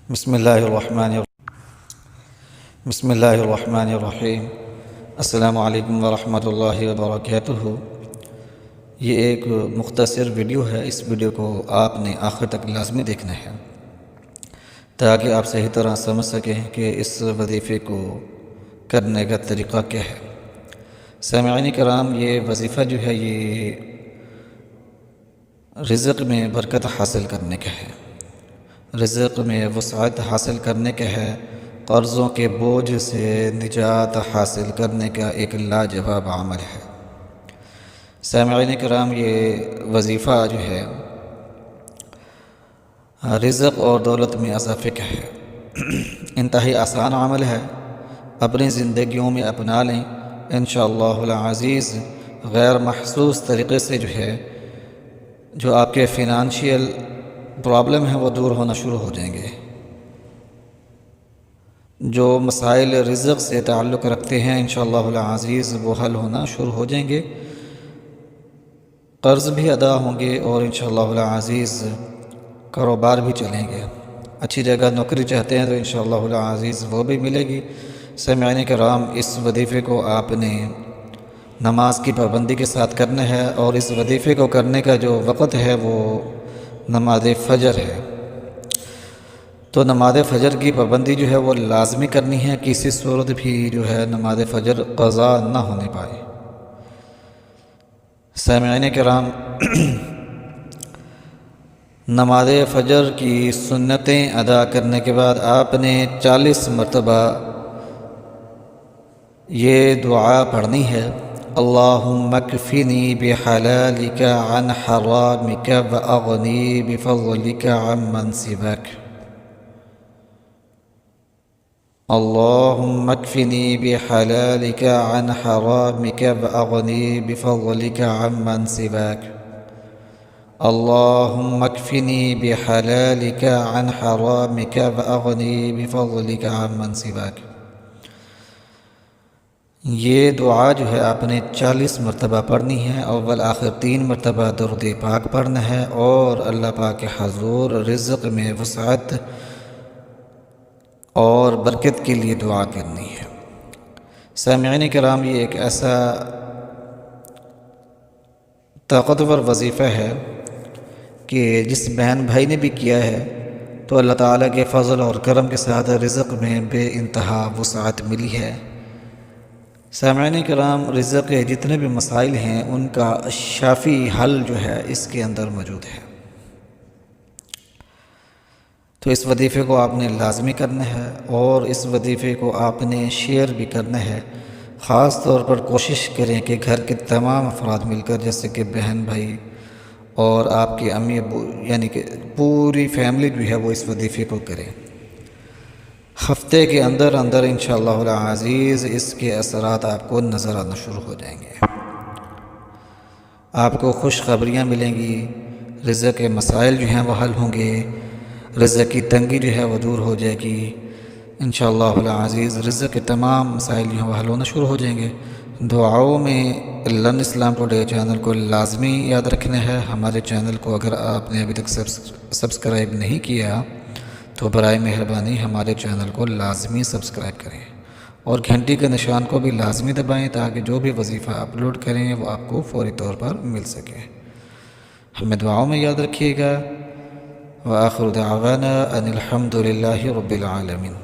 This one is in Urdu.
بسم اللہ الرحمن الرحیم۔ السلام علیکم ورحمۃ اللہ وبرکاتہ۔ یہ ایک مختصر ویڈیو ہے، اس ویڈیو کو آپ نے آخر تک لازمی دیکھنا ہے تاکہ آپ صحیح طرح سمجھ سکیں کہ اس وظیفے کو کرنے کا طریقہ کیا ہے۔ سامعین کرام، یہ وظیفہ جو ہے یہ رزق میں برکت حاصل کرنے کا ہے، رزق میں وسعت حاصل کرنے کا ہے، قرضوں کے بوجھ سے نجات حاصل کرنے کا ایک لاجواب عمل ہے۔ سامعین کرام، یہ وظیفہ جو ہے رزق اور دولت میں اضافے کا ہے، انتہائی آسان عمل ہے، اپنی زندگیوں میں اپنا لیں، انشاءاللہ العزیز غیر محسوس طریقے سے جو آپ کے فینانشیل پرابلم ہیں وہ دور ہونا شروع ہو جائیں گے۔ جو مسائل رزق سے تعلق رکھتے ہیں انشاءاللہ العزیز وہ حل ہونا شروع ہو جائیں گے، قرض بھی ادا ہوں گے اور انشاءاللہ العزیز کاروبار بھی چلیں گے۔ اچھی جگہ نوکری چاہتے ہیں تو انشاءاللہ العزیز وہ بھی ملے گی۔ سامعین کرام، اس وظیفے کو آپ نے نماز کی پابندی کے ساتھ کرنا ہے، اور اس وظیفے کو کرنے کا جو وقت ہے وہ نماز فجر ہے، تو نماز فجر کی پابندی جو ہے وہ لازمی کرنی ہے، کسی صورت بھی جو ہے نماز فجر قضا نہ ہونے پائے۔ سامعین کرام، نماز فجر کی سنتیں ادا کرنے کے بعد آپ نے 40 مرتبہ یہ دعا پڑھنی ہے: اللہم اکفنی بحلالک عن حرامک واغنی بفضلک عمن سواک۔ اللہم اکفنی بحلالک عن حرامک واغنی بفضلک عمن سواک۔ اللہم اکفنی بحلالک عن حرامک واغنی بفضلک عمن سواک۔ یہ دعا جو ہے آپ نے 40 مرتبہ پڑھنی ہے، اول آخر 3 مرتبہ درود پاک پڑھنا ہے، اور اللہ پاک کے حضور رزق میں وسعت اور برکت کے لیے دعا کرنی ہے۔ سامعین کرام، یہ ایک ایسا طاقتور وظیفہ ہے کہ جس بہن بھائی نے بھی کیا ہے تو اللہ تعالیٰ کے فضل اور کرم کے ساتھ رزق میں بے انتہا وسعت ملی ہے۔ سامعین کرام، رزق کے جتنے بھی مسائل ہیں ان کا شافی حل جو ہے اس کے اندر موجود ہے، تو اس وظیفے کو آپ نے لازمی کرنا ہے، اور اس وظیفے کو آپ نے شیئر بھی کرنا ہے۔ خاص طور پر کوشش کریں کہ گھر کے تمام افراد مل کر، جیسے کہ بہن بھائی اور آپ کے امی ابو، یعنی کہ پوری فیملی جو ہے وہ اس وظیفے کو کرے۔ ہفتے کے اندر انشاءاللہ العزیز اس کے اثرات آپ کو نظر آنا شروع ہو جائیں گے، آپ کو خوشخبریاں ملیں گی، رزق کے مسائل جو ہیں وہ حل ہوں گے، رزق کی تنگی جو ہے وہ دور ہو جائے گی، انشاءاللہ العزیز رزق کے تمام مسائل جو ہیں وہ حل ہونا شروع ہو جائیں گے۔ دعاؤں میں لن اسلام ٹوڈے چینل کو لازمی یاد رکھنا ہے۔ ہمارے چینل کو اگر آپ نے ابھی تک سبسکرائب نہیں کیا تو برائے مہربانی ہمارے چینل کو لازمی سبسکرائب کریں، اور گھنٹی کے نشان کو بھی لازمی دبائیں تاکہ جو بھی وظیفہ اپلوڈ کریں وہ آپ کو فوری طور پر مل سکے۔ ہمیں دعاؤں میں یاد رکھیے گا۔ وآخر دعوانا ان الحمد للہ رب العالمین۔